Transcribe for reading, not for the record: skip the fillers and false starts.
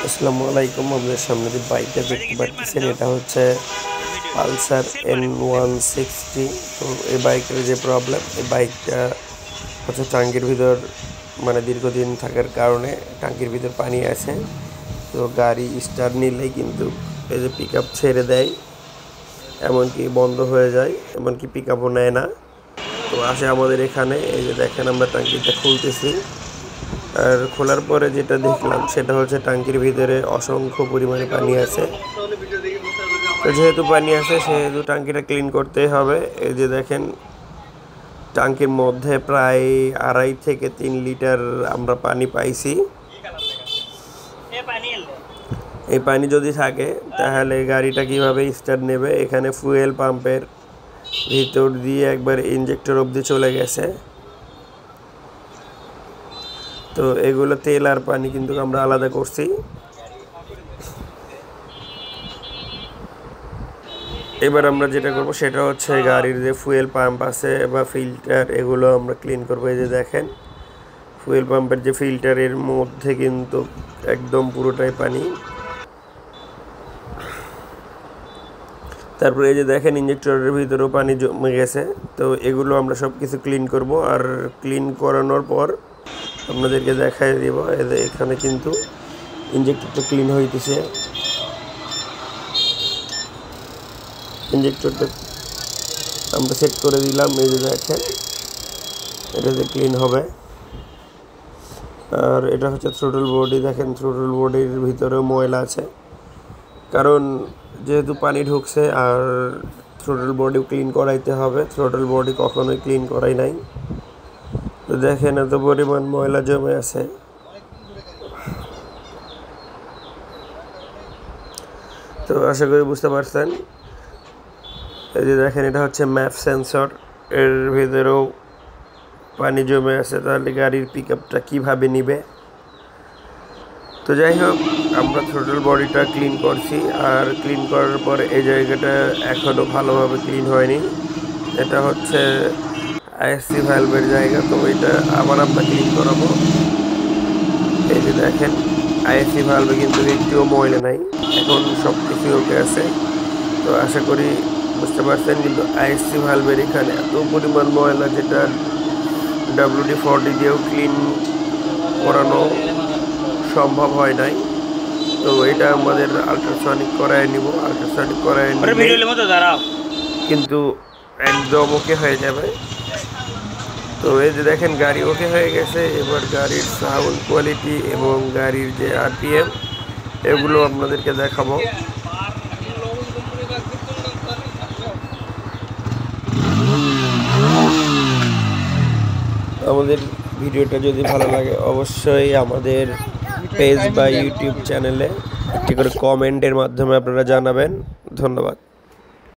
আসসালামু আলাইকুম। আপনাদের সামনে যে বাইকটা দেখতে পাচ্ছেন এটা হচ্ছে পালসার N160। তো এই বাইকের যে প্রবলেম, এই বাইকটা হচ্ছে টাঙ্কির ভিতর দীর্ঘদিন থাকার কারণে টাঙ্কির ভিতর পানি আছে। তো গাড়ি স্টার্ট নিলেই কিন্তু এই যে পিক আপ ছেড়ে দেয়, এমনকি বন্ধ হয়ে যায়, এমনকি পিক আপও নেয় না। তো আসে আমাদের এখানে, এই যে দেখেন আমরা টাঙ্কিটা খুলতেছি, আর খোলার পরে যেটা দেখলাম সেটা হচ্ছে টাঙ্কির ভিতরে অসংখ্য পরিমাণে পানি আছে। তো যেহেতু পানি আছে সেহেতু টাঙ্কিটা ক্লিন করতেই হবে। এই যে দেখেন টাঙ্কির মধ্যে প্রায় 2.5 থেকে 3 লিটার আমরা পানি পাইছি। এই পানি যদি থাকে তাহলে গাড়িটা কিভাবে স্টার্ট নেবে। এখানে ফুয়েল পাম্পের ভিতর দিয়ে একবার ইনজেক্টর অবধি চলে গেছে। তো এগুলো তেল আর পানি কিন্তু আমরা আলাদা করছি। এবার আমরা যেটা করব সেটা হচ্ছে গাড়ির যে ফুয়েল পাম্প আছে বা ফিল্টার, এগুলো আমরা ক্লিন করবো। এই যে দেখেন ফুয়েল পাম্পের যে ফিল্টারের মধ্যে কিন্তু একদম পুরোটাই পানি। তারপরে এই যে দেখেন ইঞ্জেক্টরের ভিতরেও পানি জমে গেছে। তো এগুলো আমরা সব কিছু ক্লিন করব, আর ক্লিন করানোর পর আপনাদেরকে দেখাই দেব। এখানে কিন্তু ইঞ্জেক্টরটা ক্লিন হইতেছে। ইঞ্জেক্টরটা আমরা সেট করে দিলাম, এই যে দেখেন এটাতে ক্লিন হবে। আর এটা হচ্ছে থ্রোটল বডি। দেখেন থ্রোটল বডির ভিতরেও ময়লা আছে, কারণ যেহেতু পানি ঢুকছে আর থ্রোটল বডি ক্লিন করাইতে হবে। থ্রোটল বডি কখনোই ক্লিন করাই নাই। তো দেখেন এত পরিমাণ ময়লা জমে আছে। তো আশা করি বুঝতে পারছেন। এই যে দেখেন এটা হচ্ছে ম্যাপ সেন্সর, এর ভিতরেও পানি জমে আছে। তাহলে গাড়ির পিক আপটা কীভাবে নিবে। তো যাই হোক, আমরা থ্রোটল বডিটা ক্লিন করছি, আর ক্লিন করার পর এই জায়গাটা এখনও ভালোভাবে ক্লিন হয়নি। এটা হচ্ছে আইএসসি ভ্যালভের জায়গা। তো এটা আবার আমরা ক্লিন করাবো। এই যে দেখেন আইএসসি ভ্যালভে কিন্তু একটুও ময়লা নাই, এখন সব কিছু ওকে আছে। তো আশা করি বুঝতে পারছেন। কিন্তু আইএসসি ভ্যালভের এখানে এত পরিমাণ ময়লা, যেটা WD-40 দিয়েও ক্লিন করানো সম্ভব হয় নাই। তো এটা আমাদের আল্ট্রাসনিক করায় নিব। আল্ট্রাসনিক করায় কিন্তু একদম ওকে হয়ে যাবে। তো এই যে দেখেন গাড়ি ওকে হয়ে গেছে। এবার গাড়ির সাউন্ড কোয়ালিটি এবং গাড়ির যে RPM, এগুলো আপনাদেরকে দেখাবো। আমাদের ভিডিওটা যদি ভালো লাগে অবশ্যই আমাদের পেজ বা ইউটিউব চ্যানেলে একটি করে কমেন্টের মাধ্যমে আপনারা জানাবেন। ধন্যবাদ।